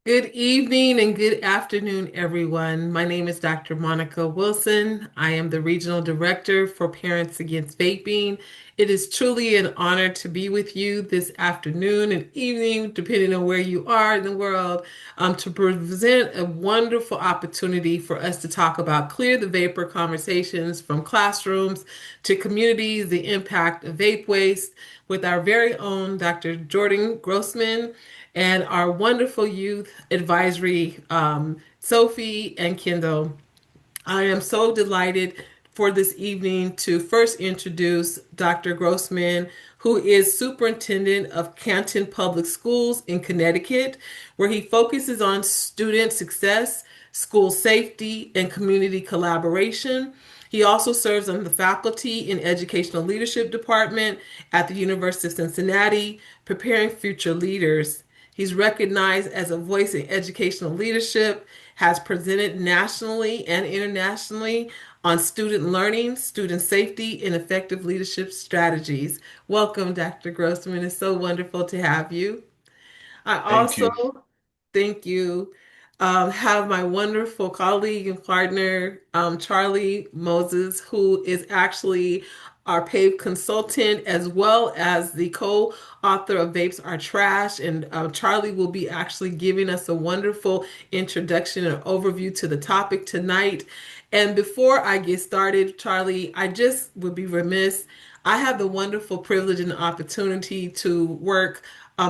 Good evening and good afternoon, everyone. My name is Dr. Monica Wilson. I am the Regional Director for Parents Against Vaping. It is truly an honor to be with you this afternoon and evening, depending on where you are in the world, to present a wonderful opportunity for us to talk about Clear the Vapor conversations from classrooms to communities, the impact of vape waste, with our very own Dr. Jordan Grossman and our wonderful youth advisory, Sophie and Kendall. I am so delighted for this evening to first introduce Dr. Grossman, who is superintendent of Canton Public Schools in Connecticut, where he focuses on student success, school safety, and community collaboration. He also serves on the faculty in Educational Leadership Department at the University of Cincinnati, preparing future leaders. He's recognized as a voice in educational leadership, has presented nationally and internationally on student learning, student safety, and effective leadership strategies. Welcome, Dr. Grossman. It's so wonderful to have you. I Thank also, you. thank you, have my wonderful colleague and partner, Charlie Moses, who is actually our PAVE consultant as well as the co-author of Vapes Are Trash. And Charlie will be actually giving us a wonderful introduction and overview to the topic tonight. And before I get started, Charlie, I just would be remiss. I have the wonderful privilege and opportunity to work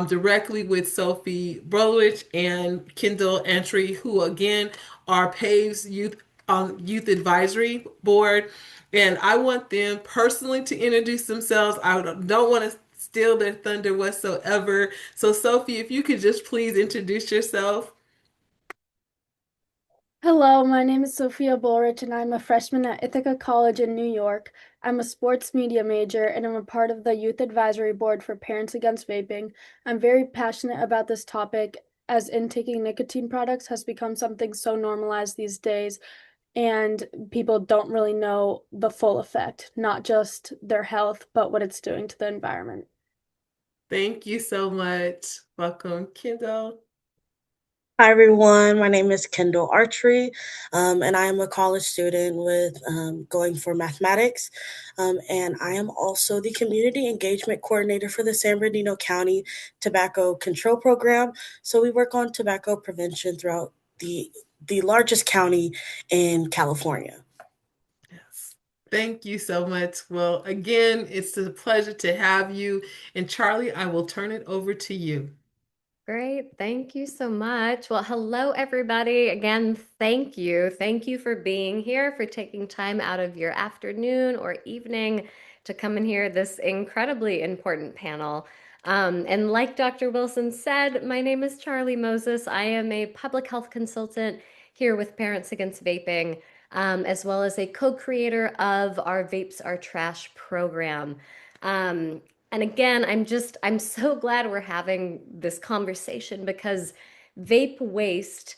directly with Sophie Brolwich and Kendall Entry, who again are PAVE's youth advisory board. And I want them personally to introduce themselves. I don't want to steal their thunder whatsoever. So, Sophie, if you could just please introduce yourself. Hello, my name is Sophia Bulrich, and I'm a freshman at Ithaca College in New York. I'm a sports media major, and I'm a part of the Youth Advisory Board for Parents Against Vaping. I'm very passionate about this topic, as intaking nicotine products has become something so normalized these days, and people don't really know the full effect, not just their health, but what it's doing to the environment. Thank you so much. Welcome, Kendall. Hi everyone, my name is Kendall Archery, and I am a college student with going for mathematics, and I am also the community engagement coordinator for the San Bernardino County Tobacco Control Program. So we work on tobacco prevention throughout the largest county in California. Yes. Thank you so much. Well, again, it's a pleasure to have you. And Charlie, I will turn it over to you. Great. Thank you so much. Well, hello, everybody. Again, thank you. Thank you for being here, for taking time out of your afternoon or evening to come and hear this incredibly important panel. And like Dr. Wilson said, my name is Charlie Moses. I am a public health consultant here with Parents Against Vaping, as well as a co-creator of our Vapes Are Trash program. Um, and again, I'm so glad we're having this conversation because vape waste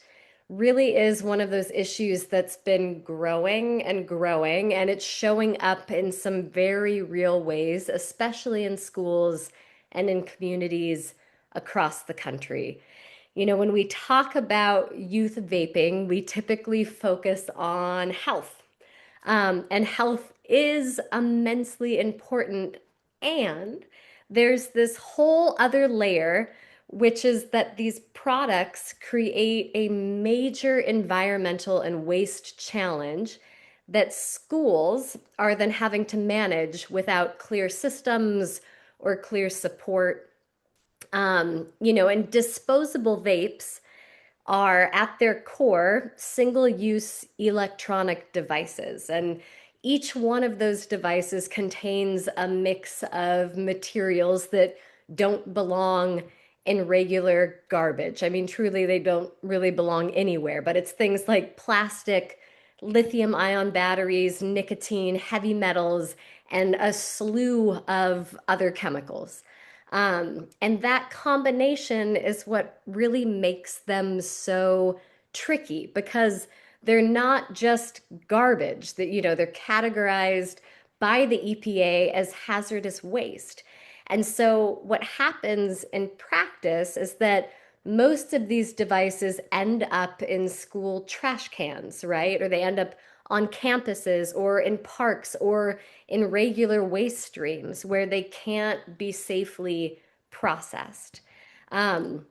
really is one of those issues that's been growing and growing, and it's showing up in some very real ways, especially in schools and in communities across the country. You know, when we talk about youth vaping, we typically focus on health, and health is immensely important. And there's this whole other layer, which is that these products create a major environmental and waste challenge that schools are then having to manage without clear systems or clear support. And disposable vapes are at their core single use electronic devices. And each one of those devices contains a mix of materials that don't belong in regular garbage. I mean, truly, they don't really belong anywhere, but it's things like plastic, lithium ion batteries, nicotine, heavy metals, and a slew of other chemicals. And that combination is what really makes them so tricky because they're not just garbage that, they're categorized by the EPA as hazardous waste. And so what happens in practice is that most of these devices end up in school trash cans, right? Or they end up on campuses or in parks or in regular waste streams where they can't be safely processed. Um,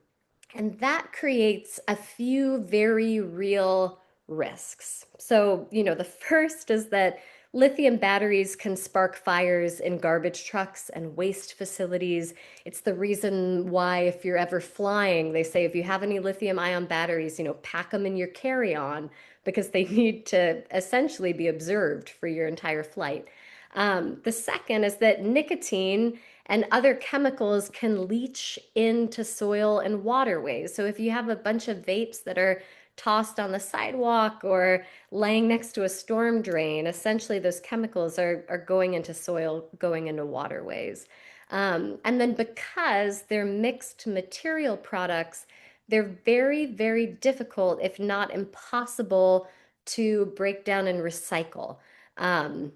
and that creates a few very real risks. So, the first is that lithium batteries can spark fires in garbage trucks and waste facilities. It's the reason why, if you're ever flying, they say if you have any lithium ion batteries, pack them in your carry on because they need to essentially be observed for your entire flight. The second is that nicotine and other chemicals can leach into soil and waterways. So if you have a bunch of vapes that are tossed on the sidewalk or laying next to a storm drain, essentially those chemicals are going into soil, going into waterways. And then because they're mixed material products, they're very, very difficult, if not impossible, to break down and recycle. Um,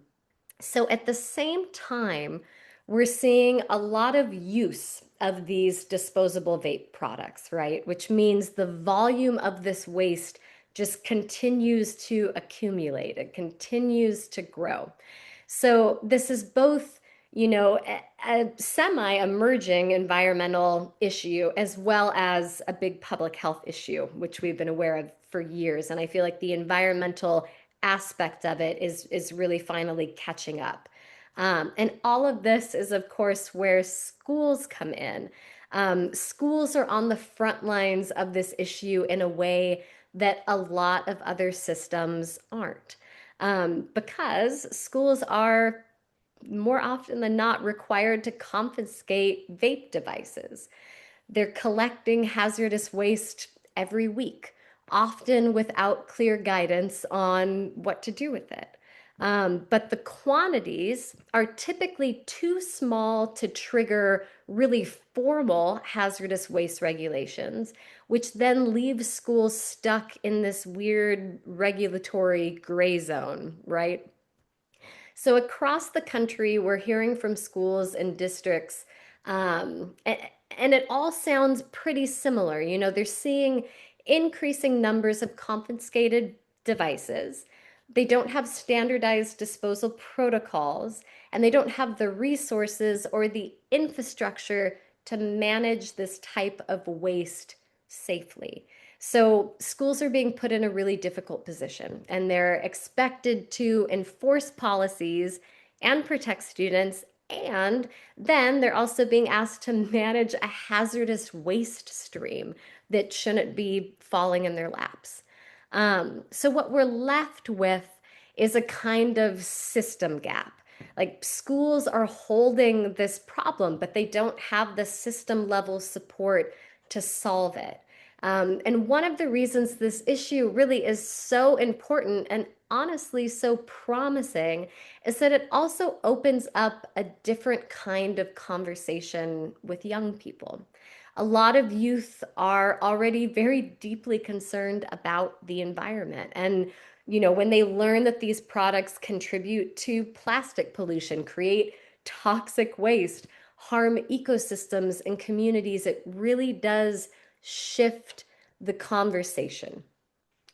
so at the same time, we're seeing a lot of use of these disposable vape products, right? Which means the volume of this waste just continues to accumulate, it continues to grow. So this is both, a semi-emerging environmental issue as well as a big public health issue, which we've been aware of for years. And I feel like the environmental aspect of it is really finally catching up. And all of this is, of course, where schools come in. Schools are on the front lines of this issue in a way that a lot of other systems aren't. Because schools are more often than not required to confiscate vape devices. They're collecting hazardous waste every week, often without clear guidance on what to do with it. But the quantities are typically too small to trigger really formal hazardous waste regulations, which then leaves schools stuck in this weird regulatory gray zone, right? So across the country, we're hearing from schools and districts, and it all sounds pretty similar. They're seeing increasing numbers of confiscated devices. They don't have standardized disposal protocols, and they don't have the resources or the infrastructure to manage this type of waste safely. So schools are being put in a really difficult position, and they're expected to enforce policies and protect students. And then they're also being asked to manage a hazardous waste stream that shouldn't be falling in their laps. So what we're left with is a kind of system gap. Like schools are holding this problem, but they don't have the system level support to solve it. And one of the reasons this issue really is so important and honestly so promising is that it also opens up a different kind of conversation with young people. A lot of youth are already very deeply concerned about the environment. And, when they learn that these products contribute to plastic pollution, create toxic waste, harm ecosystems and communities, it really does shift the conversation.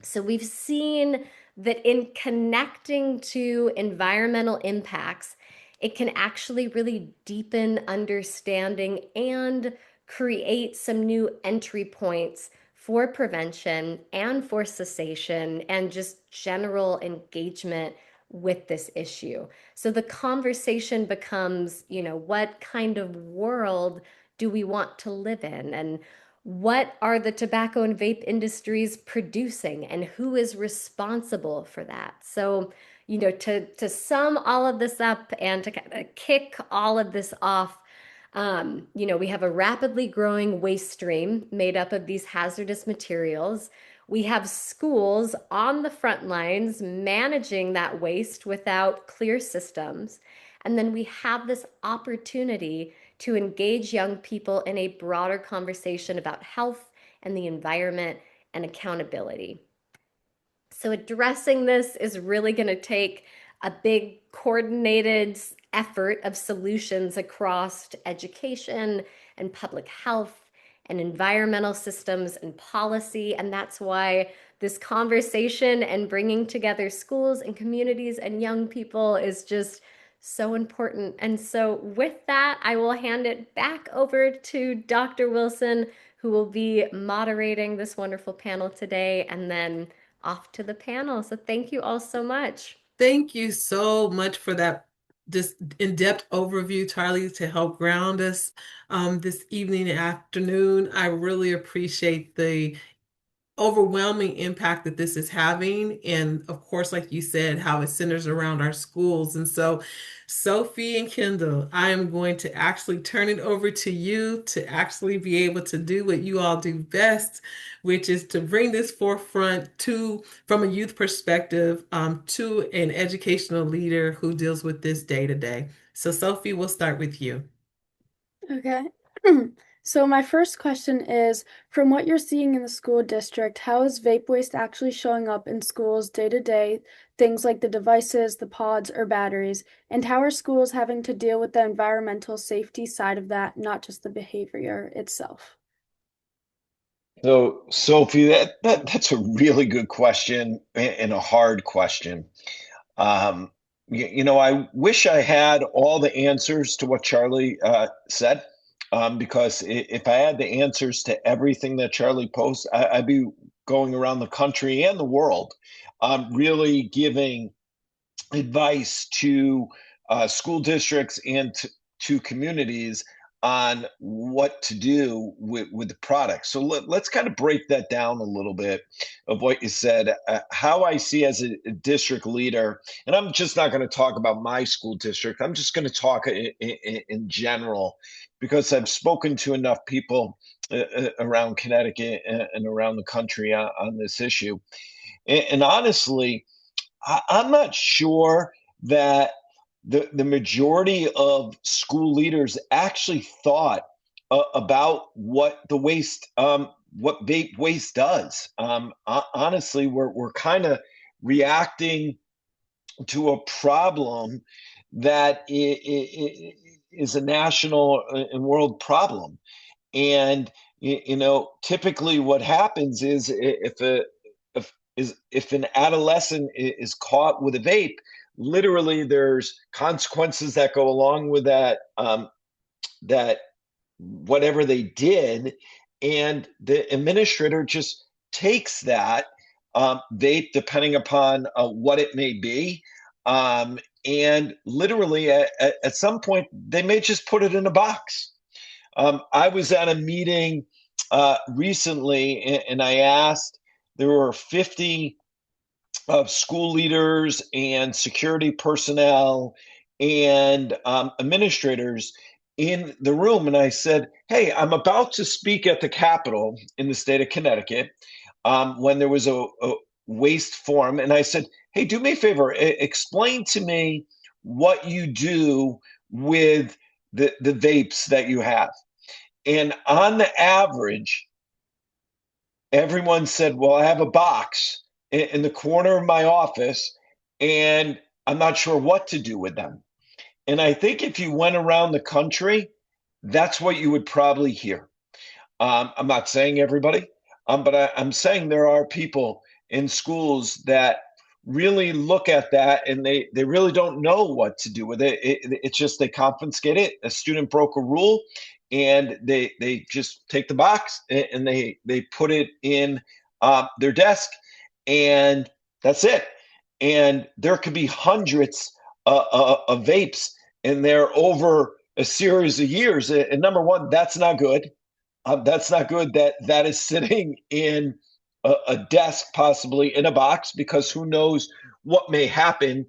So we've seen that in connecting to environmental impacts, it can actually really deepen understanding and create some new entry points for prevention and for cessation and just general engagement with this issue. So the conversation becomes, what kind of world do we want to live in? And what are the tobacco and vape industries producing and who is responsible for that? So, to sum all of this up and to kind of kick all of this off, we have a rapidly growing waste stream made up of these hazardous materials. We have schools on the front lines managing that waste without clear systems. And then we have this opportunity to engage young people in a broader conversation about health and the environment and accountability. So addressing this is really going to take a big coordinated effort of solutions across education and public health and environmental systems and policy. And that's why this conversation and bringing together schools and communities and young people is just so important. And so, with that, I will hand it back over to Dr. Wilson, who will be moderating this wonderful panel today, and then off to the panel. So, thank you all so much. Thank you so much for that this in-depth overview, Charlie, to help ground us this evening and afternoon. I really appreciate the overwhelming impact that this is having. And of course, like you said, how it centers around our schools. And so, Sophie and Kendall, I am going to actually turn it over to you to actually be able to do what you all do best, which is to bring this forefront to, from a youth perspective, to an educational leader who deals with this day to day. So, Sophie, we'll start with you. Okay. So my first question is, from what you're seeing in the school district, how is vape waste actually showing up in schools day to day, things like the devices, the pods, or batteries? And how are schools having to deal with the environmental safety side of that, not just the behavior itself? So, Sophie, that's a really good question and a hard question. Um, I wish I had all the answers to what Charlie said, because if I had the answers to everything that Charlie posed, I'd be going around the country and the world, really giving advice to school districts and to communities on what to do with the product. So let's kind of break that down a little bit of what you said. How I see as a district leader, and I'm just not going to talk about my school district. I'm just going to talk in general, because I've spoken to enough people around Connecticut and around the country on this issue. And honestly, I'm not sure that the majority of school leaders actually thought about what the waste, what vape waste does. Honestly, we're kind of reacting to a problem that is a national and world problem. And typically what happens is if an adolescent is caught with a vape, literally there's consequences that go along with that, that whatever they did, and the administrator just takes that vape, depending upon what it may be, and literally at some point they may just put it in a box. I was at a meeting recently, and I asked, there were 50 of school leaders and security personnel and administrators in the room. And I said, hey, I'm about to speak at the Capitol in the state of Connecticut, when there was a waste forum. And I said, hey, do me a favor, explain to me what you do with the vapes that you have. And on the average, everyone said, well, I have a box in the corner of my office, and I'm not sure what to do with them. And I think if you went around the country, that's what you would probably hear. I'm not saying everybody, but I'm saying there are people in schools that really look at that, and they really don't know what to do with it. It's just they confiscate it. A student broke a rule, and they just take the box and they put it in their desk, and that's it. And there could be hundreds of vapes, and they're over a series of years. And number one, that's not good. That's not good that is sitting in a desk, possibly in a box, because who knows what may happen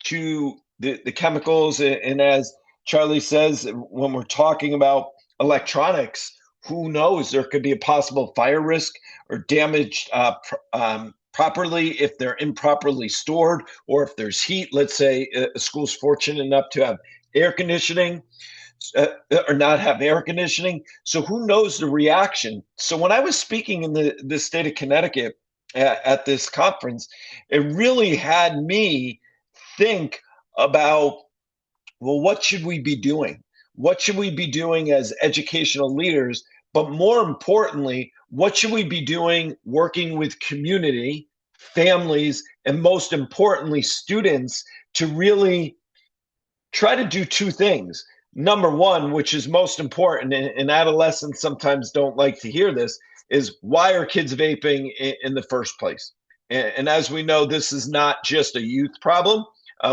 to the chemicals. And as Charlie says, when we're talking about electronics, who knows? There could be a possible fire risk or damage properly if they're improperly stored, or if there's heat. Let's say a school's fortunate enough to have air conditioning, or not have air conditioning. So who knows the reaction? So when I was speaking in the state of Connecticut at this conference, it really had me think about, well, what should we be doing? What should we be doing as educational leaders? But more importantly, what should we be doing working with community, families, and most importantly, students to really try to do two things. Number one, which is most important, and adolescents sometimes don't like to hear this, is why are kids vaping in the first place? And as we know, this is not just a youth problem.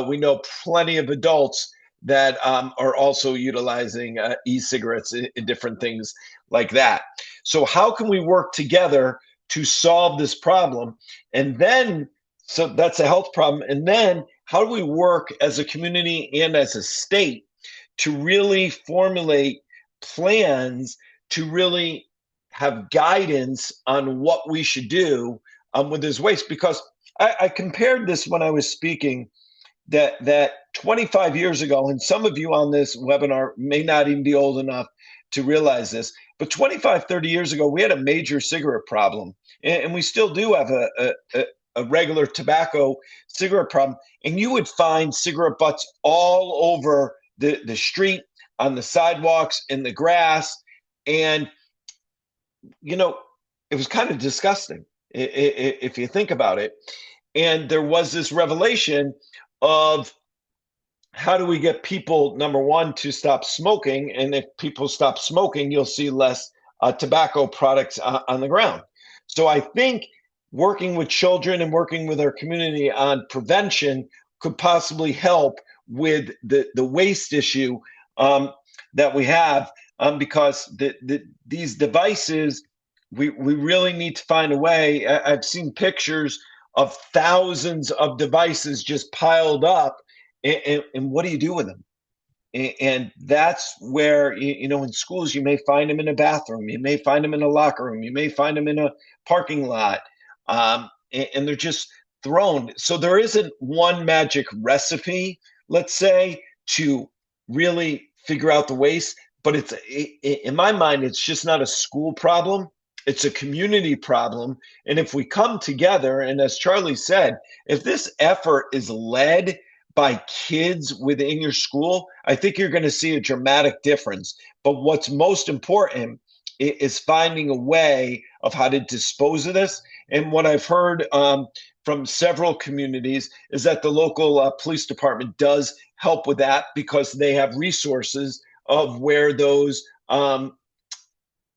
We know plenty of adults that are also utilizing e-cigarettes and different things like that. So how can we work together to solve this problem? And then, so that's a health problem. And then how do we work as a community and as a state to really formulate plans to really have guidance on what we should do with this waste? Because I compared this when I was speaking that 25 years ago, and some of you on this webinar may not even be old enough to realize this, but 25, 30 years ago, we had a major cigarette problem. And we still do have a regular tobacco cigarette problem. And you would find cigarette butts all over the street, on the sidewalks, in the grass. And, you know, it was kind of disgusting if you think about it. And there was this revelation of how do we get people, number one, to stop smoking? And if people stop smoking, you'll see less tobacco products on the ground. So I think working with children and working with our community on prevention could possibly help with the waste issue that we have, because these devices, we really need to find a way. I've seen pictures of thousands of devices just piled up, and what do you do with them? And that's where, you know, in schools, you may find them in a bathroom, you may find them in a locker room, you may find them in a parking lot, and they're just thrown. So there isn't one magic recipe, let's say, to really figure out the waste. But in my mind, it's just not a school problem. It's a community problem. And if we come together, and as Charlie said, if this effort is led by kids within your school, I think you're going to see a dramatic difference. But what's most important is finding a way of how to dispose of this. And what I've heard from several communities is that the local police department does help with that, because they have resources of where those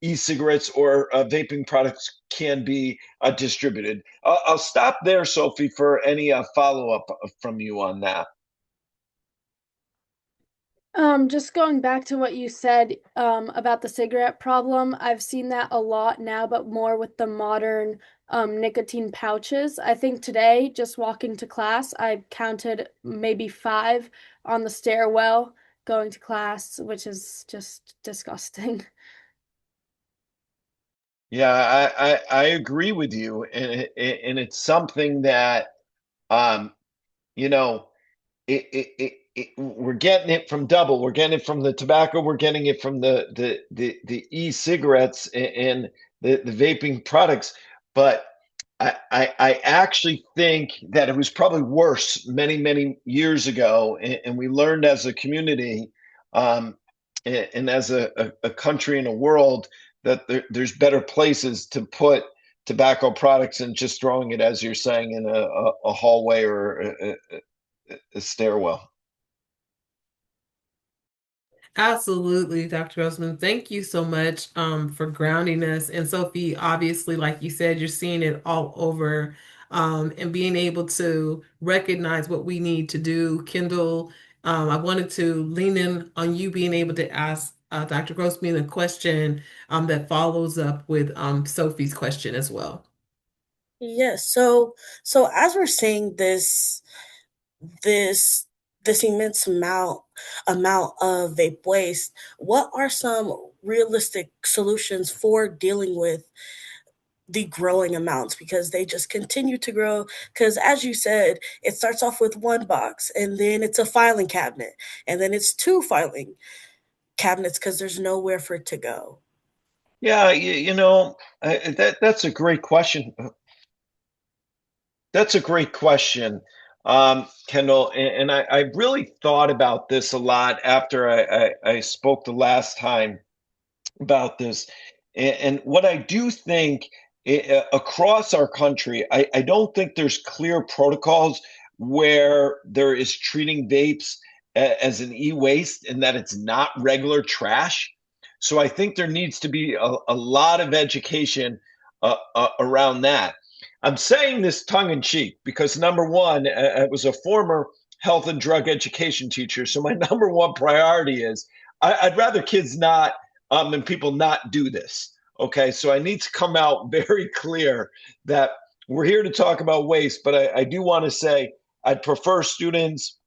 e-cigarettes or vaping products can be distributed. I'll stop there, Sophie, for any follow-up from you on that. Just going back to what you said about the cigarette problem, I've seen that a lot now, but more with the modern nicotine pouches. I think today, just walking to class, I counted maybe 5 on the stairwell going to class, which is just disgusting. Yeah, I agree with you, and it's something that you know, we're getting it from double. We're getting it from the tobacco. We're getting it from the e-cigarettes and the vaping products. But I actually think that it was probably worse many years ago, and we learned as a community, and as a country and a world, that there's better places to put tobacco products than just throwing it, as you're saying, in a hallway or a stairwell. Absolutely, Dr. Grossman. Thank you so much for grounding us. And Sophie, obviously, like you said, you're seeing it all over, and being able to recognize what we need to do. Kendall, I wanted to lean in on you being able to ask Dr. Grossman a question that follows up with Sophie's question as well. Yes. So as we're seeing this this immense amount of vape waste, what are some realistic solutions for dealing with the growing amounts, because they just continue to grow? Because as you said, it starts off with one box, and then it's a filing cabinet, and then it's two filing cabinets because there's nowhere for it to go. Yeah, you know, that's a great question. That's a great question, Kendall. And I really thought about this a lot after I spoke the last time about this. And what I do think across our country, I don't think there's clear protocols where there is treating vapes as an e-waste and that it's not regular trash. So I think there needs to be a lot of education around that. I'm saying this tongue in cheek because number one, I was a former health and drug education teacher. So my number one priority is I'd rather kids not and people not do this. Okay, so I need to come out very clear that we're here to talk about waste, but I do want to say I'd prefer students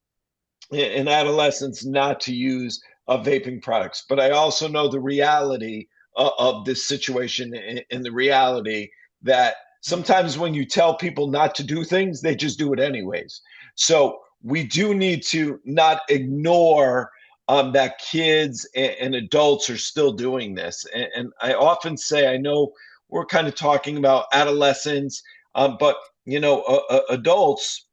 and adolescents not to use vaping products. But I also know the reality of this situation and the reality that sometimes when you tell people not to do things, they just do it anyways. So we do need to not ignore that kids and adults are still doing this. And I often say, I know we're kind of talking about adolescents, but adults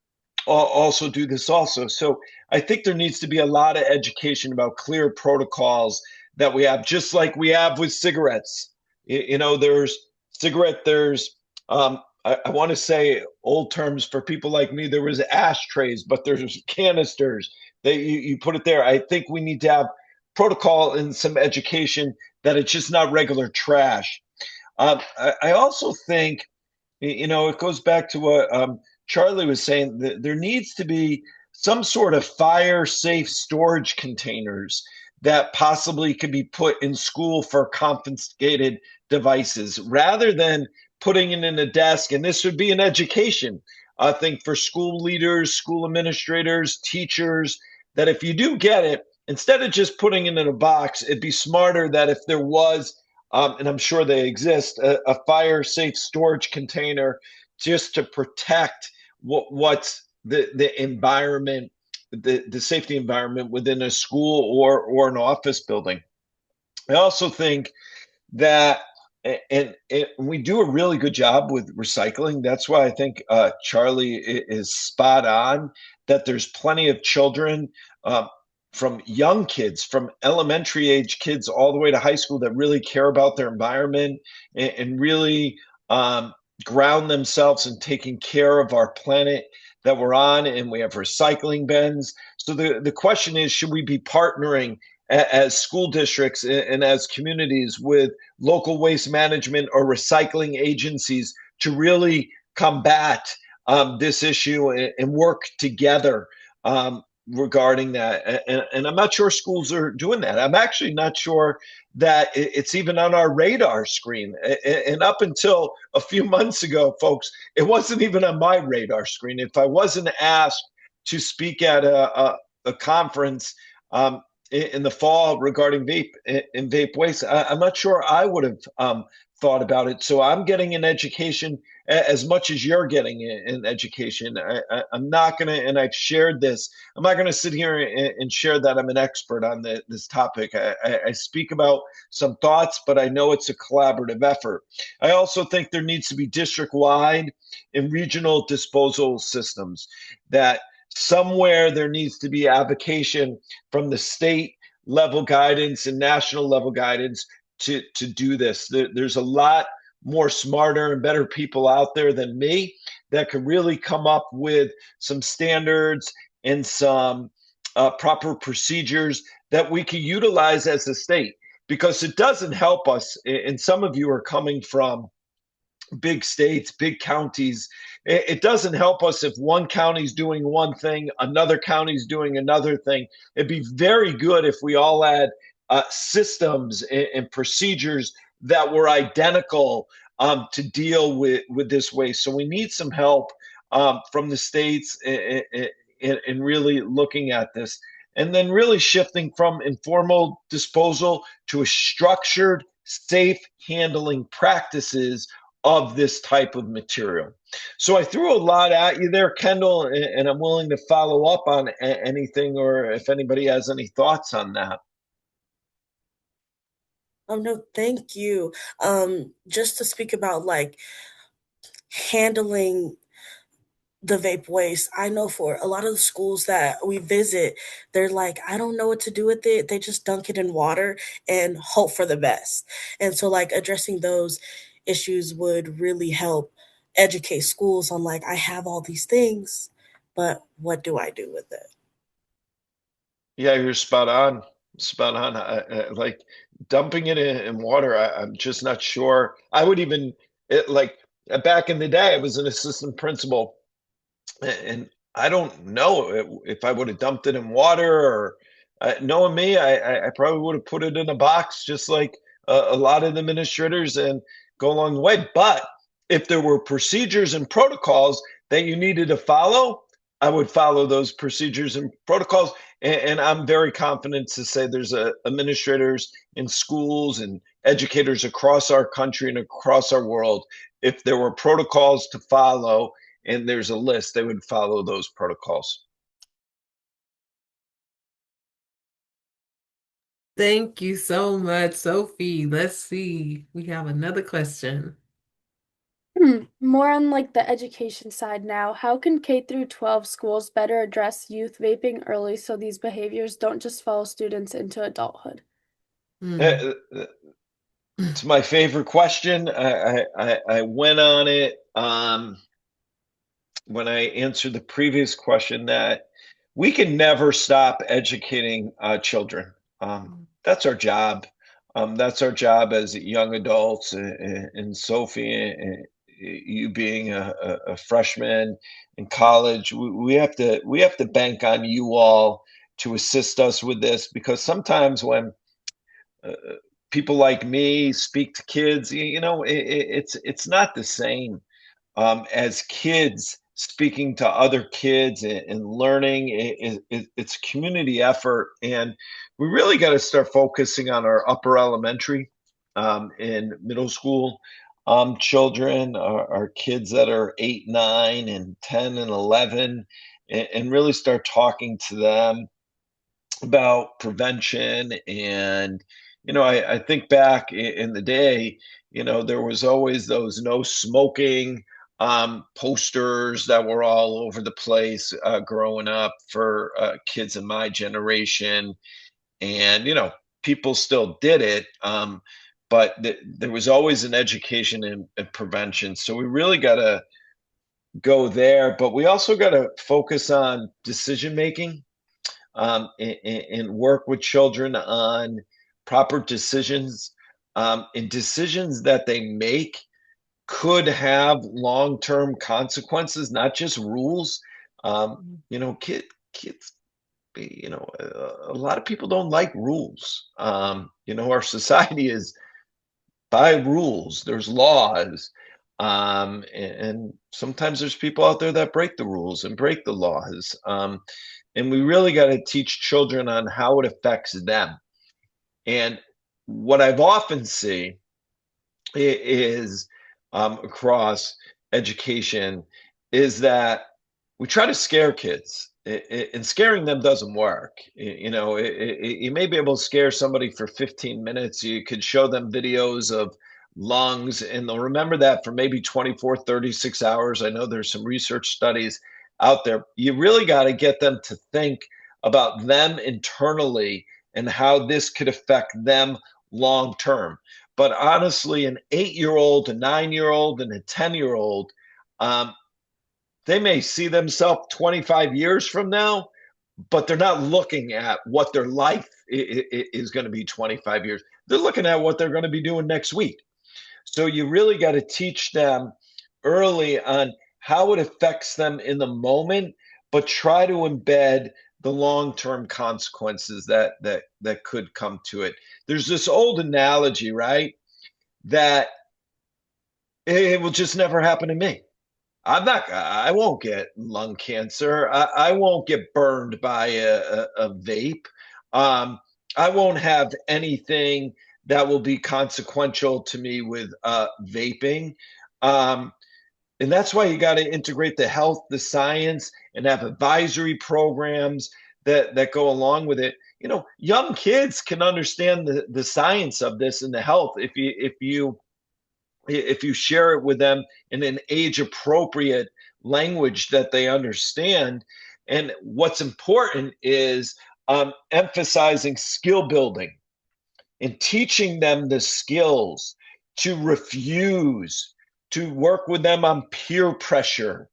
also do this also. So I think there needs to be a lot of education about clear protocols that we have, just like we have with cigarettes. There's cigarette, there's I want to say old terms for people like me. There was ashtrays, but there's canisters that you put it there. I think we need to have protocol and some education that it's just not regular trash. I also think it goes back to what Charlie was saying, that there needs to be some sort of fire safe storage containers that possibly could be put in school for confiscated devices rather than putting it in a desk. And this would be an education, I think, for school leaders, school administrators, teachers, that if you do get it, instead of just putting it in a box, it'd be smarter that if there was and I'm sure they exist, a fire safe storage container just to protect what's the environment, the safety environment within a school or an office building. I also think that and we do a really good job with recycling. That's why I think Charlie is spot on, that there's plenty of children, from young kids, from elementary age kids all the way to high school, that really care about their environment and really ground themselves in taking care of our planet that we're on. And we have recycling bins. So the question is, should we be partnering as school districts and as communities with local waste management or recycling agencies to really combat this issue and work together regarding that? And I'm not sure schools are doing that. I'm actually not sure that it's even on our radar screen. And up until a few months ago, folks, it wasn't even on my radar screen. If I wasn't asked to speak at a conference in the fall regarding vape and vape waste, I'm not sure I would have thought about it. So I'm getting an education as much as you're getting an education. I'm not going to, and I've shared this, I'm not going to sit here and share that I'm an expert on this topic. I speak about some thoughts, but I know it's a collaborative effort. I also think there needs to be district wide and regional disposal systems, that somewhere there needs to be advocacy from the state level guidance and national level guidance to do this. There's a lot more smarter and better people out there than me that could really come up with some standards and some proper procedures that we can utilize as a state, because it doesn't help us. And some of you are coming from big states, big counties. It doesn't help us if one county's doing one thing, another county's doing another thing. It'd be very good if we all had systems and procedures that were identical to deal with this waste. So we need some help from the states in really looking at this. And then really shifting from informal disposal to a structured, safe handling practices of this type of material. So I threw a lot at you there, Kendall, and I'm willing to follow up on anything, or if anybody has any thoughts on that. No, thank you. Just to speak about like handling the vape waste. I know for a lot of the schools that we visit, they're like, I don't know what to do with it. They just dunk it in water and hope for the best. And so, like, addressing those issues would really help educate schools on, like, I have all these things, but what do I do with it? Yeah, you're spot on. Spot on. Like dumping it in water, I'm just not sure. I would even like back in the day, I was an assistant principal, and I don't know if I would have dumped it in water or knowing me, I probably would have put it in a box just like a lot of the administrators and go along the way. But if there were procedures and protocols that you needed to follow, I would follow those procedures and protocols. And I'm very confident to say there's administrators in schools and educators across our country and across our world. If there were protocols to follow, and there's a list, they would follow those protocols. Thank you so much, Sophie. Let's see. We have another question. More on like the education side now. How can K through 12 schools better address youth vaping early so these behaviors don't just follow students into adulthood? Hmm. Uh, It's my favorite question. I went on it when I answered the previous question that we can never stop educating children. That's our job. That's our job as young adults. And Sophie, you being a freshman in college, we have to bank on you all to assist us with this because sometimes when uh, people like me speak to kids, it's not the same as kids speaking to other kids and learning. It's a community effort, and we really got to start focusing on our upper elementary and middle school children, our kids that are 8, 9, and 10 and 11, and really start talking to them about prevention. And I think back in the day, there was always those no smoking posters that were all over the place growing up for kids in my generation. And people still did it, but there was always an education and prevention, so we really got to go there. But we also got to focus on decision making, and work with children on proper decisions, and decisions that they make could have long-term consequences, not just rules. Kids, a lot of people don't like rules. Our society is by rules. There's laws. And sometimes there's people out there that break the rules and break the laws. And we really got to teach children on how it affects them. And what I've often seen is across education is that we try to scare kids, and scaring them doesn't work. You may be able to scare somebody for 15 minutes. You could show them videos of lungs, and they'll remember that for maybe 24, 36 hours. I know there's some research studies out there. You really got to get them to think about them internally and how this could affect them long term. But honestly, an 8-year old, a 9-year old, and a 10-year old, um, they may see themselves 25 years from now, but they're not looking at what their life is going to be 25 years. They're looking at what they're going to be doing next week. So you really got to teach them early on how it affects them in the moment, but try to embed the long-term consequences that could come to it. There's this old analogy, right? That it will just never happen to me. I won't get lung cancer. I won't get burned by a vape. Um, I won't have anything that will be consequential to me with vaping. Um, and that's why you got to integrate the health, the science, and have advisory programs that go along with it. Young kids can understand the science of this and the health if you share it with them in an age appropriate language that they understand. And what's important is emphasizing skill building and teaching them the skills to refuse, to work with them on peer pressure,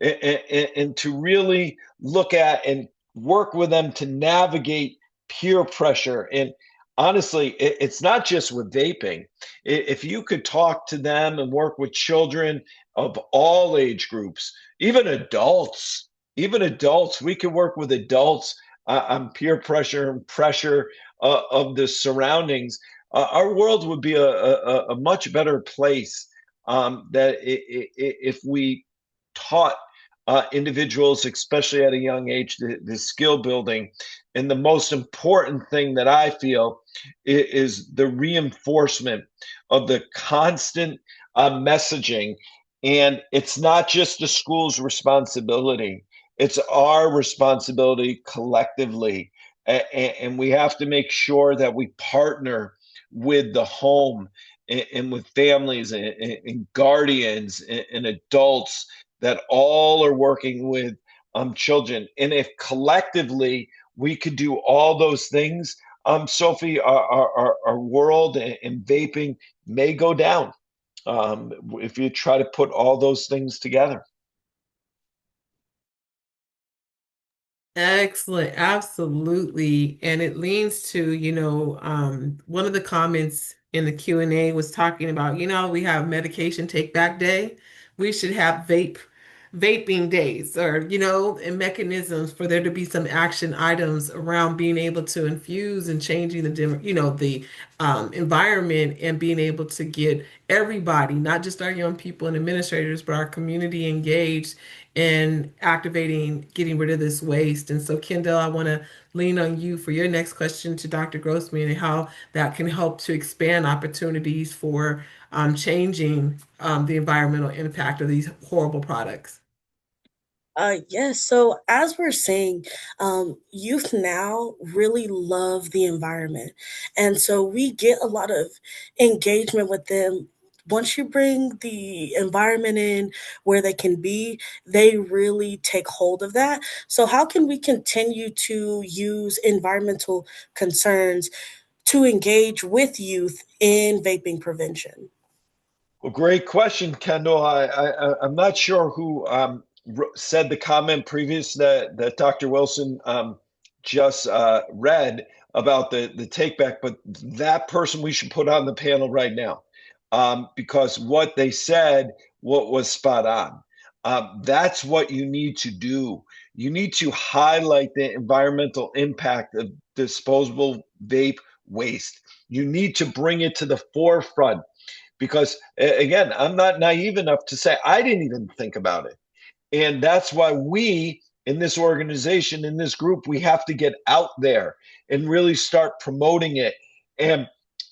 and to really look at and work with them to navigate peer pressure. And honestly, it's not just with vaping. If you could talk to them and work with children of all age groups, even adults, we could work with adults on peer pressure and pressure of the surroundings. Our world would be a much better place that if we taught individuals, especially at a young age, the skill building. And the most important thing that I feel is the reinforcement of the constant messaging. And it's not just the school's responsibility, it's our responsibility collectively. And we have to make sure that we partner with the home and with families and guardians and adults that all are working with children. And if collectively we could do all those things, Sophie, our world and vaping may go down if you try to put all those things together. Excellent. Absolutely. And it leans to, one of the comments in the Q&A was talking about, we have medication take back day. We should have vaping days or, and mechanisms for there to be some action items around being able to infuse and changing the environment and being able to get everybody, not just our young people and administrators, but our community engaged in activating, getting rid of this waste. And so, Kendall, I want to lean on you for your next question to Dr. Grossman and how that can help to expand opportunities for changing the environmental impact of these horrible products. Yes. So as we're saying, youth now really love the environment, and so we get a lot of engagement with them. Once you bring the environment in where they can be, they really take hold of that. So how can we continue to use environmental concerns to engage with youth in vaping prevention? Well, great question, Kendall. I'm not sure who said the comment previous that Dr. Wilson just read about the take back, but that person we should put on the panel right now because what they said what was spot on. That's what you need to do. You need to highlight the environmental impact of disposable vape waste. You need to bring it to the forefront because again, I'm not naive enough to say I didn't even think about it. And that's why we in this organization, in this group, we have to get out there and really start promoting it. And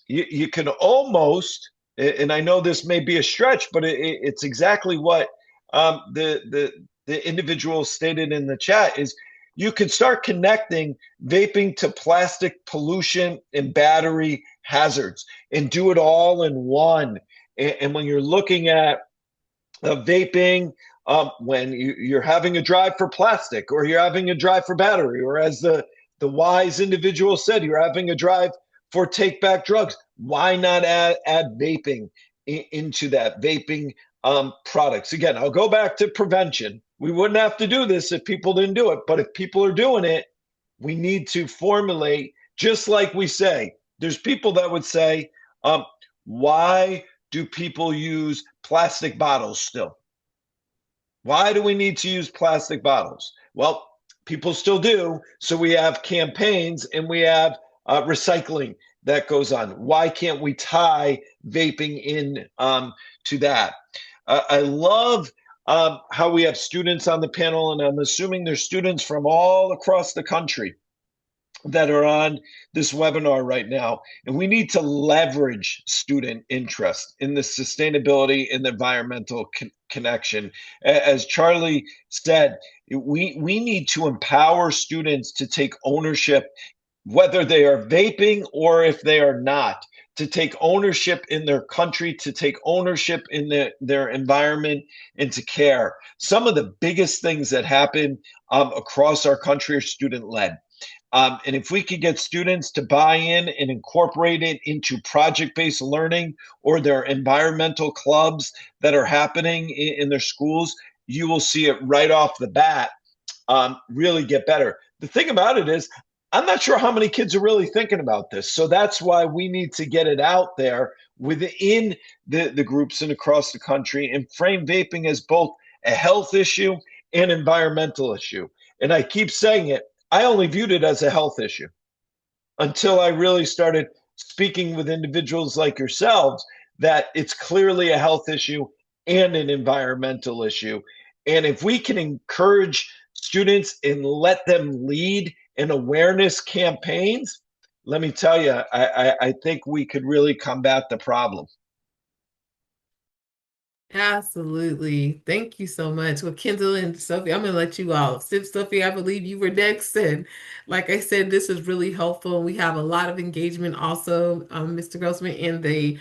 you can almost, and I know this may be a stretch, but it's exactly what the individual stated in the chat is you can start connecting vaping to plastic pollution and battery hazards and do it all in one. And when you're looking at vaping, when you're having a drive for plastic or you're having a drive for battery, or as the wise individual said, you're having a drive for take back drugs, why not add vaping into that vaping products? Again, I'll go back to prevention. We wouldn't have to do this if people didn't do it, but if people are doing it, we need to formulate, just like we say, there's people that would say, why do people use plastic bottles still? Why do we need to use plastic bottles? Well, people still do. So we have campaigns and we have recycling that goes on. Why can't we tie vaping in to that? I love how we have students on the panel, and I'm assuming there's students from all across the country that are on this webinar right now. And we need to leverage student interest in the sustainability and the environmental connection. As Charlie said, we need to empower students to take ownership, whether they are vaping or if they are not, to take ownership in their country, to take ownership in their environment, and to care. Some of the biggest things that happen across our country are student led. And if we could get students to buy in and incorporate it into project based learning or their environmental clubs that are happening in their schools, you will see it right off the bat really get better. The thing about it is, I'm not sure how many kids are really thinking about this. So that's why we need to get it out there within the groups and across the country and frame vaping as both a health issue and environmental issue. And I keep saying it, I only viewed it as a health issue until I really started speaking with individuals like yourselves that it's clearly a health issue and an environmental issue. And if we can encourage students and let them lead in awareness campaigns, let me tell you, I think we could really combat the problem. Absolutely. Thank you so much. Well, Kendall and Sophie, I'm going to let you all. Sophie, I believe you were next. And like I said, this is really helpful. We have a lot of engagement also, Mr. Grossman, in the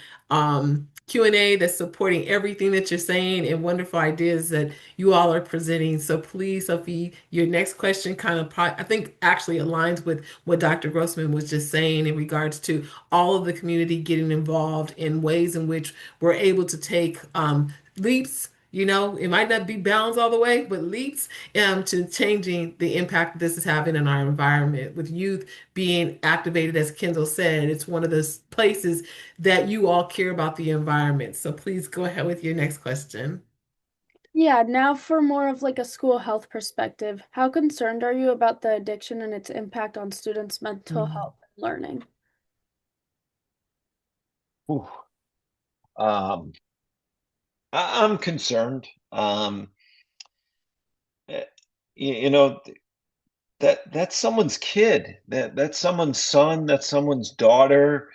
Q&A that's supporting everything that you're saying and wonderful ideas that you all are presenting. So please, Sophie, your next question kind of, I think, actually aligns with what Dr. Grossman was just saying in regards to all of the community getting involved in ways in which we're able to take leaps. It might not be bounds all the way, but leaps to changing the impact this is having in our environment. With youth being activated, as Kendall said, it's one of those places that you all care about the environment. So please go ahead with your next question. Yeah, now for more of like a school health perspective, how concerned are you about the addiction and its impact on students' mental Mhm. health and learning? Ooh. Um, I'm concerned. Eh, you know, that's someone's kid. That's someone's son. That's someone's daughter.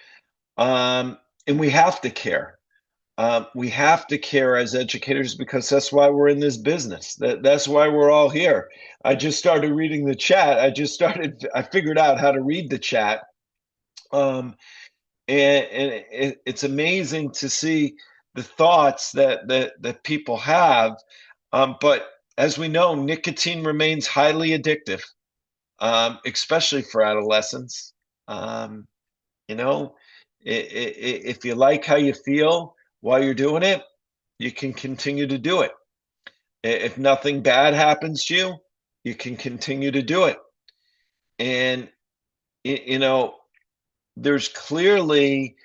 And we have to care. We have to care as educators because that's why we're in this business. That's why we're all here. I just started reading the chat. I figured out how to read the chat. Um, and it's amazing to see the thoughts that people have. But as we know, nicotine remains highly addictive, especially for adolescents. Um, you know, if you like how you feel while you're doing it, you can continue to do it. If nothing bad happens to you, you can continue to do it. And, you know, there's clearly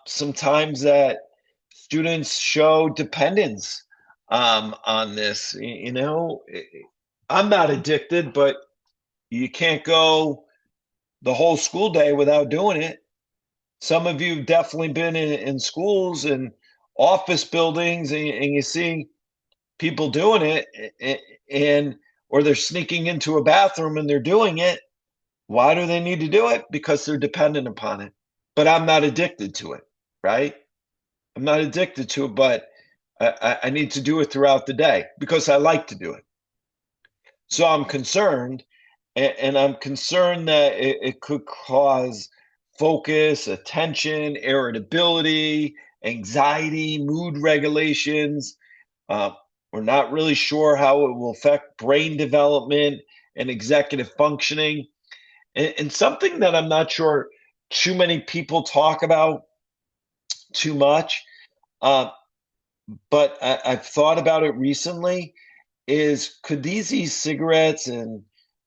sometimes that students show dependence on this. I'm not addicted, but you can't go the whole school day without doing it. Some of you have definitely been in schools and office buildings, and you see people doing it, and or they're sneaking into a bathroom and they're doing it. Why do they need to do it? Because they're dependent upon it. But I'm not addicted to it, right? I'm not addicted to it, but I need to do it throughout the day because I like to do it. So I'm concerned, and I'm concerned that it could cause focus, attention, irritability, anxiety, mood regulations. Uh, we're not really sure how it will affect brain development and executive functioning. And something that I'm not sure too many people talk about too much, uh, but I've thought about it recently, is could these e-cigarettes and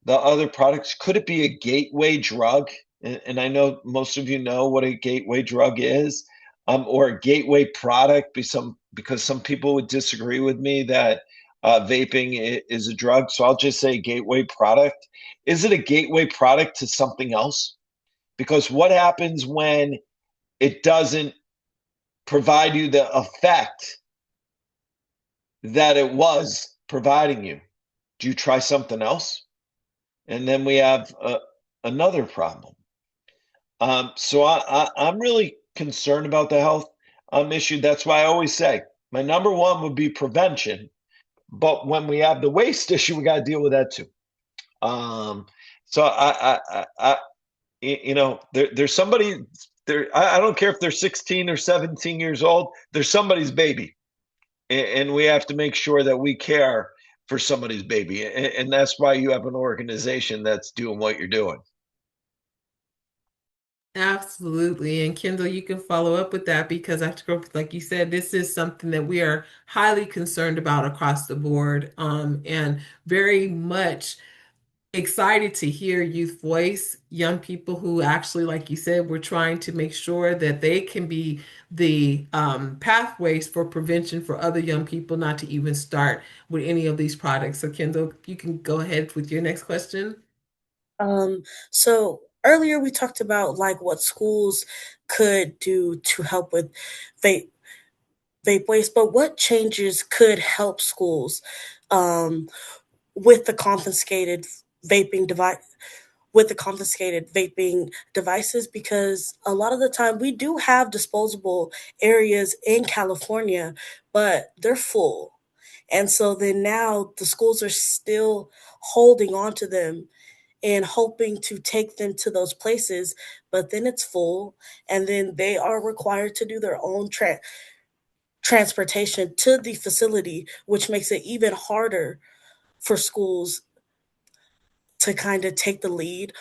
the other products, could it be a gateway drug? And I know most of you know what a gateway drug is, or a gateway product, because some people would disagree with me that vaping is a drug. So I'll just say gateway product. Is it a gateway product to something else? Because what happens when it doesn't provide you the effect that it was providing you? Do you try something else? And then we have another problem. So I'm really concerned about the health issue. That's why I always say my number one would be prevention. But when we have the waste issue, we got to deal with that too. So there's somebody I don't care if they're 16 or 17 years old, they're somebody's baby. And we have to make sure that we care for somebody's baby. And that's why you have an organization that's doing what you're doing. Absolutely. And Kendall, you can follow up with that because after, like you said, this is something that we are highly concerned about across the board, and very much excited to hear youth voice, young people who actually, like you said, we're trying to make sure that they can be the pathways for prevention for other young people not to even start with any of these products. So, Kendall, you can go ahead with your next question. Um, so earlier we talked about like what schools could do to help with vape vape waste, but what changes could help schools um, with the confiscated vaping device with the confiscated vaping devices? Because a lot of the time we do have disposable areas in California, but they're full. And so then now the schools are still holding on to them and hoping to take them to those places, but then it's full, and then they are required to do their own transportation to the facility, which makes it even harder for schools to kind of take the lead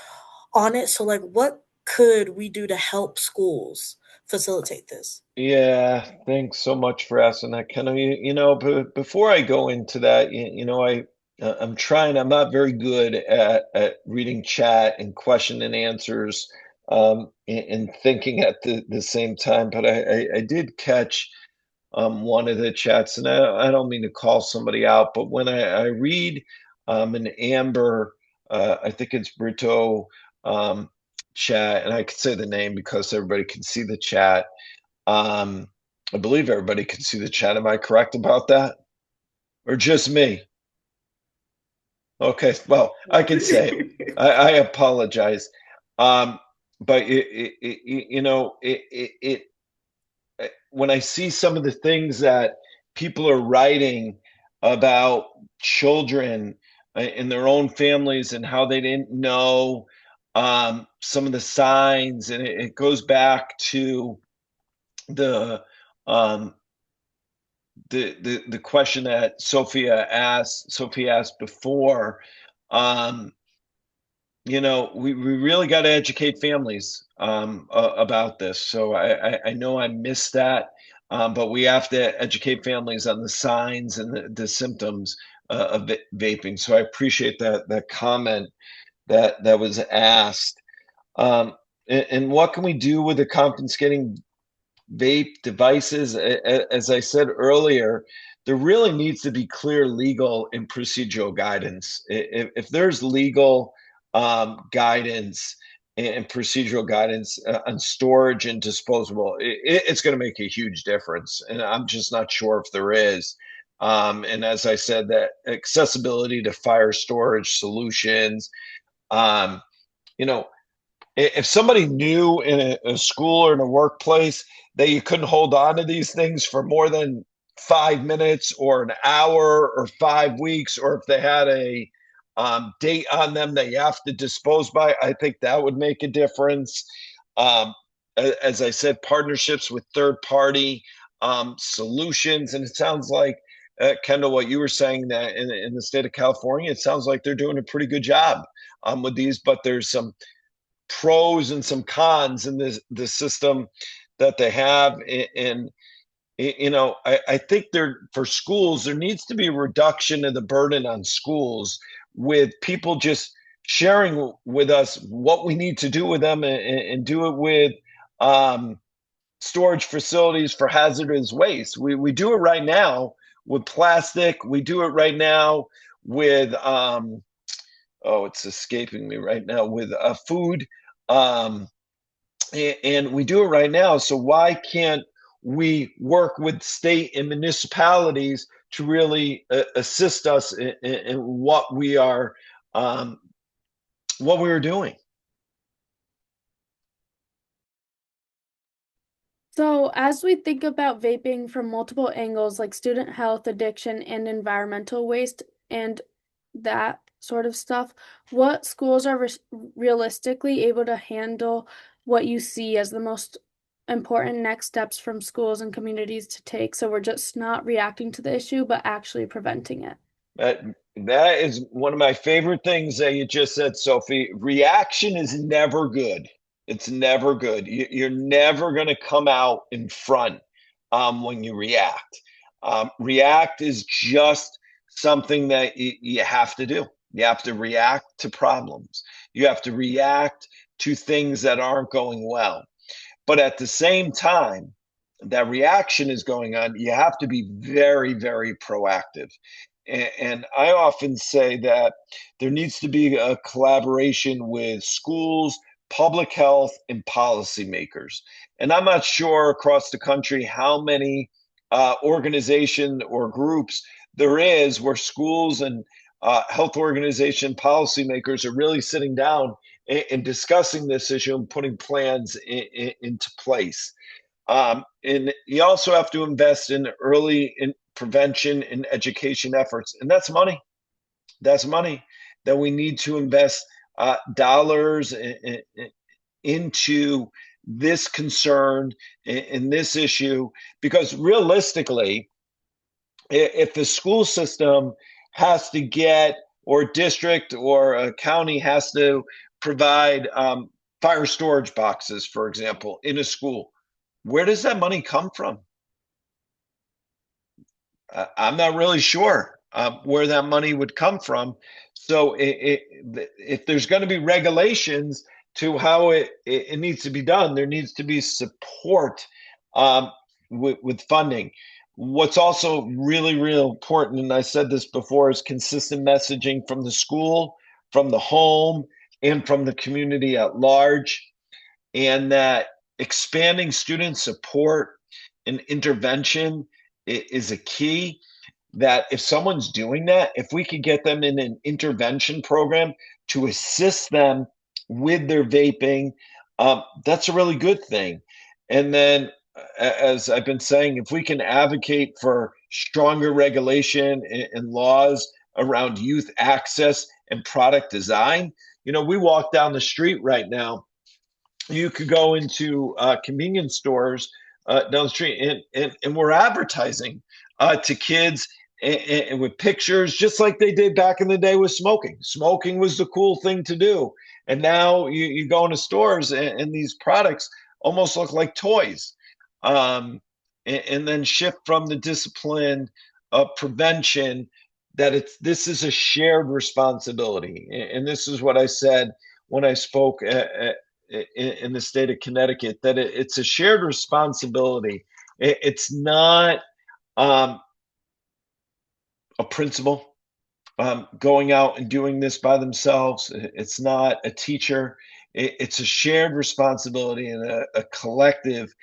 on it. So, like, what could we do to help schools facilitate this? Yeah, thanks so much for asking that, Ken. But before I go into that, I'm trying. I'm not very good at reading chat and question and answers, and thinking at the same time. But I did catch one of the chats, and I don't mean to call somebody out, but when I read an Amber, I think it's Brito chat, and I could say the name because everybody can see the chat. um, I believe everybody can see the chat. Am I correct about that? Or just me? Okay, well, I can say it. I apologize. Um, but when I see some of the things that people are writing about children in their own families and how they didn't know some of the signs, and it goes back to the um, the question that Sophie asked before. um we really got to educate families about this. So I know I missed that, but we have to educate families on the signs and the symptoms of vaping. So I appreciate that comment that was asked. And what can we do with the confiscating vape devices? As I said earlier, there really needs to be clear legal and procedural guidance. If there's legal guidance and procedural guidance on storage and disposable, it's going to make a huge difference. And I'm just not sure if there is. And as I said, that accessibility to fire storage solutions, um, you know, if somebody knew in a school or in a workplace that you couldn't hold on to these things for more than 5 minutes or an hour or 5 weeks, or if they had a date on them that you have to dispose by, I think that would make a difference. Um, as I said, partnerships with third party solutions. And it sounds like, Kendall, what you were saying, that in the state of California, it sounds like they're doing a pretty good job with these, but there's some pros and some cons in this system that they have. And I think there, for schools, there needs to be a reduction of the burden on schools, with people just sharing with us what we need to do with them, and do it with um, storage facilities for hazardous waste. We do it right now with plastic. We do it right now with oh, it's escaping me right now, with food. Um, and we do it right now. So why can't we work with state and municipalities to really assist us in um, what we are doing? So, as we think about vaping from multiple angles, like student health, addiction, and environmental waste, and that sort of stuff, what schools are realistically able to handle what you see as the most important next steps from schools and communities to take so we're just not reacting to the issue, but actually preventing it? That that is one of my favorite things that you just said, Sophie. Reaction is never good. It's never good. You're never going to come out in front when you react. React is just something that you have to do. You have to react to problems. You have to react to things that aren't going well. But at the same time, that reaction is going on, you have to be very, very proactive. And I often say that there needs to be a collaboration with schools, public health, and policymakers. And I'm not sure across the country how many organization or groups there is where schools and health organization policymakers are really sitting down and discussing this issue and putting plans into place. And you also have to invest in early in prevention and education efforts, and that's money. That's money that we need to invest dollars into this concern in this issue, because realistically, if the school system has to get, or district or a county has to provide fire storage boxes, for example, in a school, where does that money come from? I'm not really sure where that money would come from. So if there's going to be regulations to how it needs to be done, there needs to be support with funding. What's also really, really important, and I said this before, is consistent messaging from the school, from the home, and from the community at large, and that expanding student support and intervention is a key. That if someone's doing that, if we could get them in an intervention program to assist them with their vaping, that's a really good thing. And then, as I've been saying, if we can advocate for stronger regulation and laws around youth access and product design, we walk down the street right now, you could go into convenience stores down the street, and we're advertising to kids and with pictures, just like they did back in the day with smoking. Smoking was the cool thing to do. And now you go into stores, and these products almost look like toys. And then shift from the discipline of prevention, that this is a shared responsibility. And this is what I said when I spoke in the state of Connecticut, that it's a shared responsibility. It's not a principal going out and doing this by themselves. It's not a teacher. It's a shared responsibility and a collective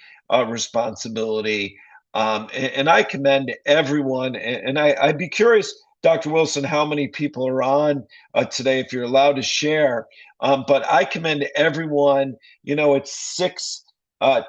responsibility. And I commend everyone. And I'd be curious, Dr. Wilson, how many people are on today, if you're allowed to share. But I commend everyone. It's 6:50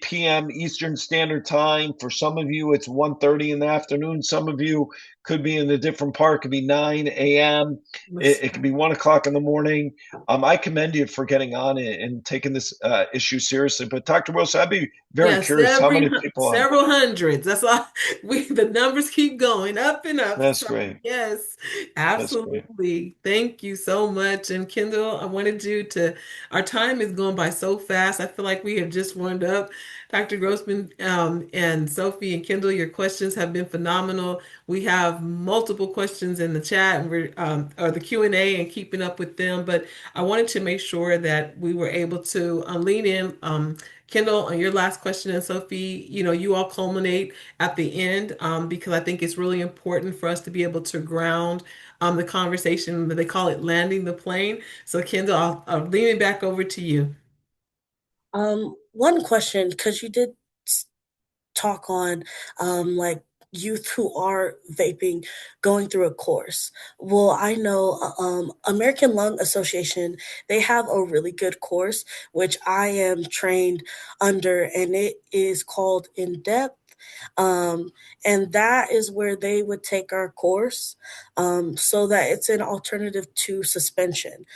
p.m. Eastern Standard Time. For some of you, it's 1:30 in the afternoon. Some of you could be in a different part. It could be 9 a.m. It could be 1 o'clock in the morning. I commend you for getting on and taking this issue seriously. But Dr. Wilson, I'd be very Yes, curious how many people on. several hundreds. That's all. The numbers keep going up and up. That's So great. yes, That's great. absolutely. Thank you so much. And Kendall, I wanted you to, our time is going by so fast. I feel like we have just warmed up. Dr. Grossman, and Sophie and Kendall, your questions have been phenomenal. We have multiple questions in the chat, and we're or the Q&A, and keeping up with them. But I wanted to make sure that we were able to lean in. Kendall, on your last question, and Sophie, you all culminate at the end, because I think it's really important for us to be able to ground the conversation. They call it landing the plane. So, Kendall, I'll lean it back over to you. One question, because you did talk on like youth who are vaping going through a course. Well, I know American Lung Association, they have a really good course which I am trained under, and it is called In Depth Um, and that is where they would take our course, so that it's an alternative to suspension.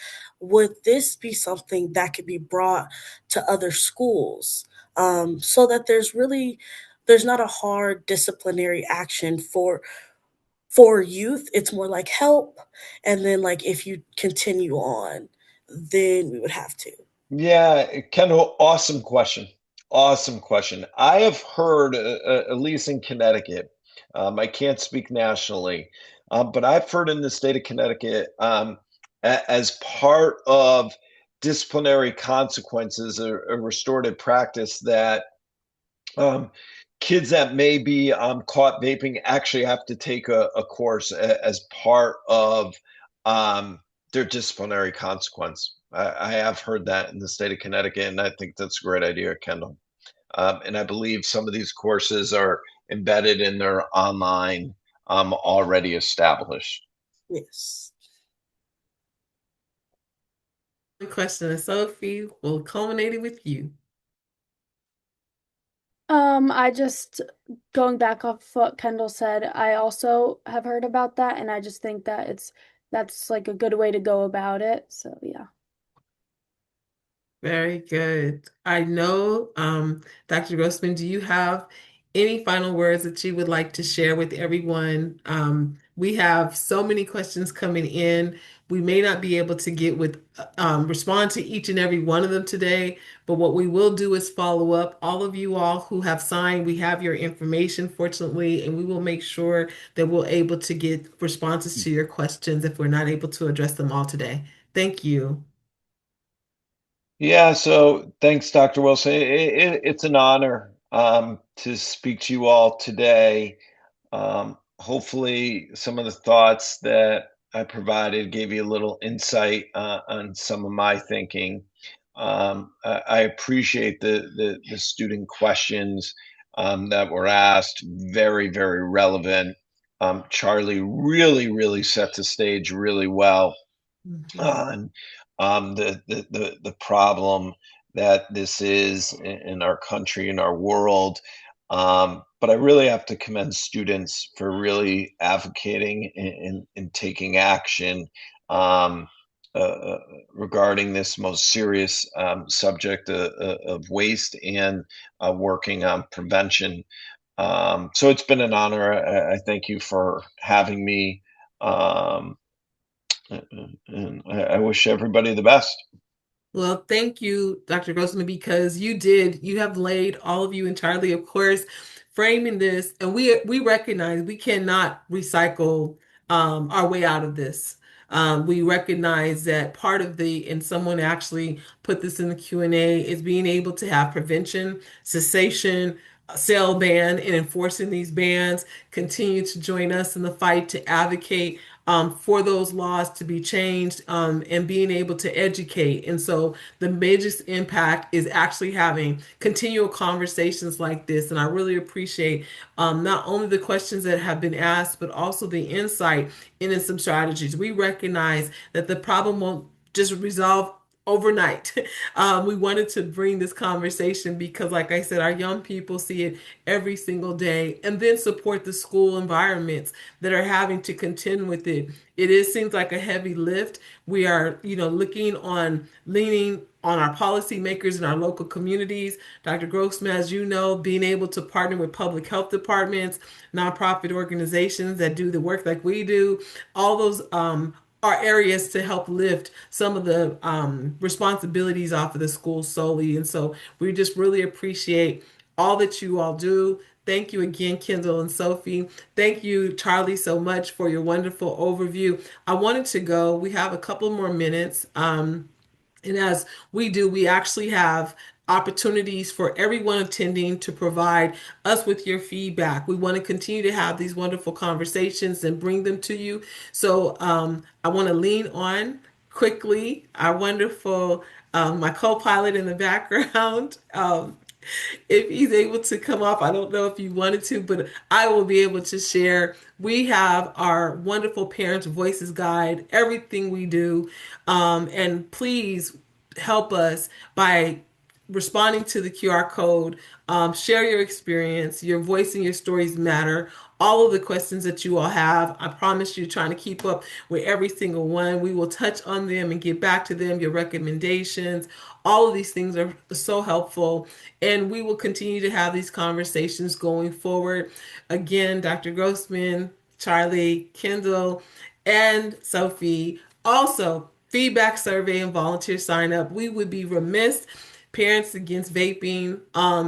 Would this be something that could be brought to other schools, so that there's not a hard disciplinary action for youth? It's more like help, and then like if you continue on, then we would have to. Yeah, Kendall, awesome question. Awesome question. I have heard, at least in Connecticut, I can't speak nationally, but I've heard in the state of Connecticut, as part of disciplinary consequences or restorative practice, that um, kids that may be caught vaping actually have to take a course as part of um, their disciplinary consequence. I have heard that in the state of Connecticut, and I think that's a great idea, Kendall. And I believe some of these courses are embedded in their online already established. Yes. The question of Sophie will culminate it with you. I just going back off what Kendall said, I also have heard about that, and I just think that that's like a good way to go about it. So yeah. Very good. I know, Dr. Grossman, do you have any final words that you would like to share with everyone? We have so many questions coming in. We may not be able to get with respond to each and every one of them today, but what we will do is follow up. All of you all who have signed, we have your information, fortunately, and we will make sure that we're able to get responses to your questions if we're not able to address them all today. Thank you. Yeah, so thanks, Dr. Wilson. It's an honor to speak to you all today. Hopefully, some of the thoughts that I provided gave you a little insight on some of my thinking. I appreciate the student questions that were asked, very, very relevant. Charlie really set the stage really well Mhm. on the problem that this is in our country, in our world. But I really have to commend students for really advocating and taking action um, regarding this most serious subject of waste and working on prevention. So it's been an honor. I thank you for having me. Um, and I wish everybody the best. Well, thank you, Dr. Grossman, because you have laid all of you entirely, of course, framing this, and we recognize we cannot recycle our way out of this. We recognize that part of and someone actually put this in the Q&A, is being able to have prevention, cessation, sale ban, and enforcing these bans. Continue to join us in the fight to advocate for those laws to be changed, and being able to educate. And so the biggest impact is actually having continual conversations like this. And I really appreciate not only the questions that have been asked, but also the insight into some strategies. We recognize that the problem won't just resolve overnight. We wanted to bring this conversation because, like I said, our young people see it every single day, and then support the school environments that are having to contend with it. Seems like a heavy lift. We are, leaning on our policymakers in our local communities. Dr. Grossman, as you know, being able to partner with public health departments, nonprofit organizations that do the work like we do, all those are areas to help lift some of the responsibilities off of the school solely. And so we just really appreciate all that you all do. Thank you again, Kendall and Sophie. Thank you, Charlie, so much for your wonderful overview. I wanted to go. We have a couple more minutes. And as we do, we actually have opportunities for everyone attending to provide us with your feedback. We want to continue to have these wonderful conversations and bring them to you. So I want to lean on quickly our wonderful, my co pilot in the background. If he's able to come off, I don't know if you wanted to, but I will be able to share. We have our wonderful Parents Voices Guide, everything we do. And please help us by responding to the QR code. Share your experience. Your voice and your stories matter. All of the questions that you all have, I promise you, trying to keep up with every single one. We will touch on them and get back to them, your recommendations. All of these things are so helpful. And we will continue to have these conversations going forward. Again, Dr. Grossman, Charlie, Kendall, and Sophie. Also, feedback survey and volunteer sign up. We would be remiss. Parents Against Vaping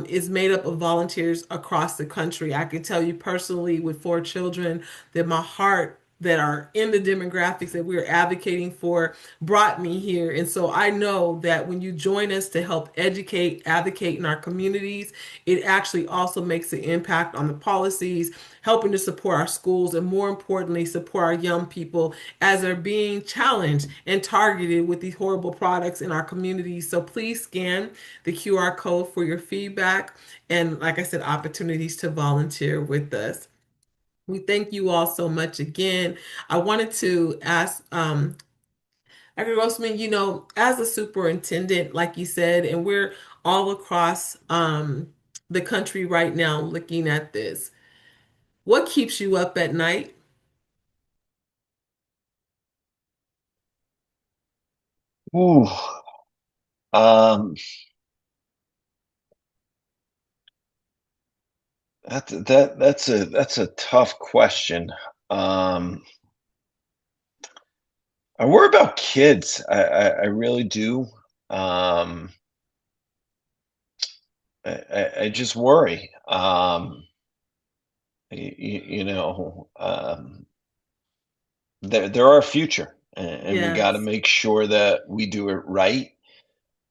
is made up of volunteers across the country. I can tell you personally, with 4 children, that my heart that are in the demographics that we're advocating for brought me here. And so I know that when you join us to help educate, advocate in our communities, it actually also makes an impact on the policies, helping to support our schools, and more importantly, support our young people as they're being challenged and targeted with these horrible products in our communities. So please scan the QR code for your feedback and, like I said, opportunities to volunteer with us. We thank you all so much again. I wanted to ask Dr. Grossman, as a superintendent, like you said, and we're all across the country right now looking at this, what keeps you up at night? Ooh, um, that's a tough question. Um, I worry about kids. I really do. Um, I just worry. You know, they're our future, and we got to Yes, make sure that we do it right.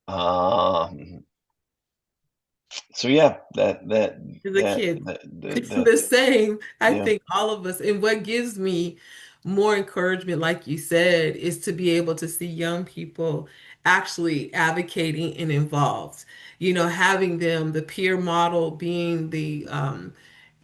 Um, so yeah, the kids. The that's same. I yeah. think all of us. And what gives me more encouragement, like you said, is to be able to see young people actually advocating and involved. Having them, the peer model being the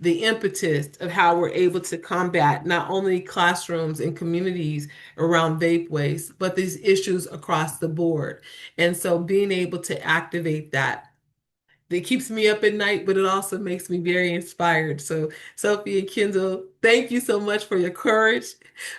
impetus of how we're able to combat not only classrooms and communities around vape waste, but these issues across the board. And so being able to activate that keeps me up at night, but it also makes me very inspired. So, Sophie and Kendall, thank you so much for your courage,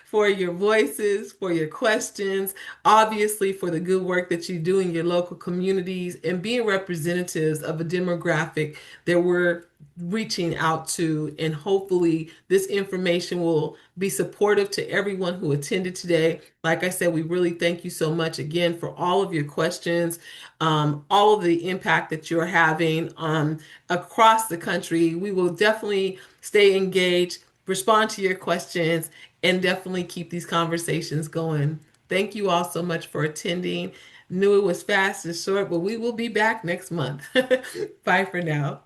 for your voices, for your questions, obviously for the good work that you do in your local communities and being representatives of a demographic that we're reaching out to. And hopefully, this information will be supportive to everyone who attended today. Like I said, we really thank you so much again for all of your questions, all of the impact that you're having across the country. We will definitely stay engaged, respond to your questions, and definitely keep these conversations going. Thank you all so much for attending. Knew it was fast and short, but we will be back next month. Bye for now.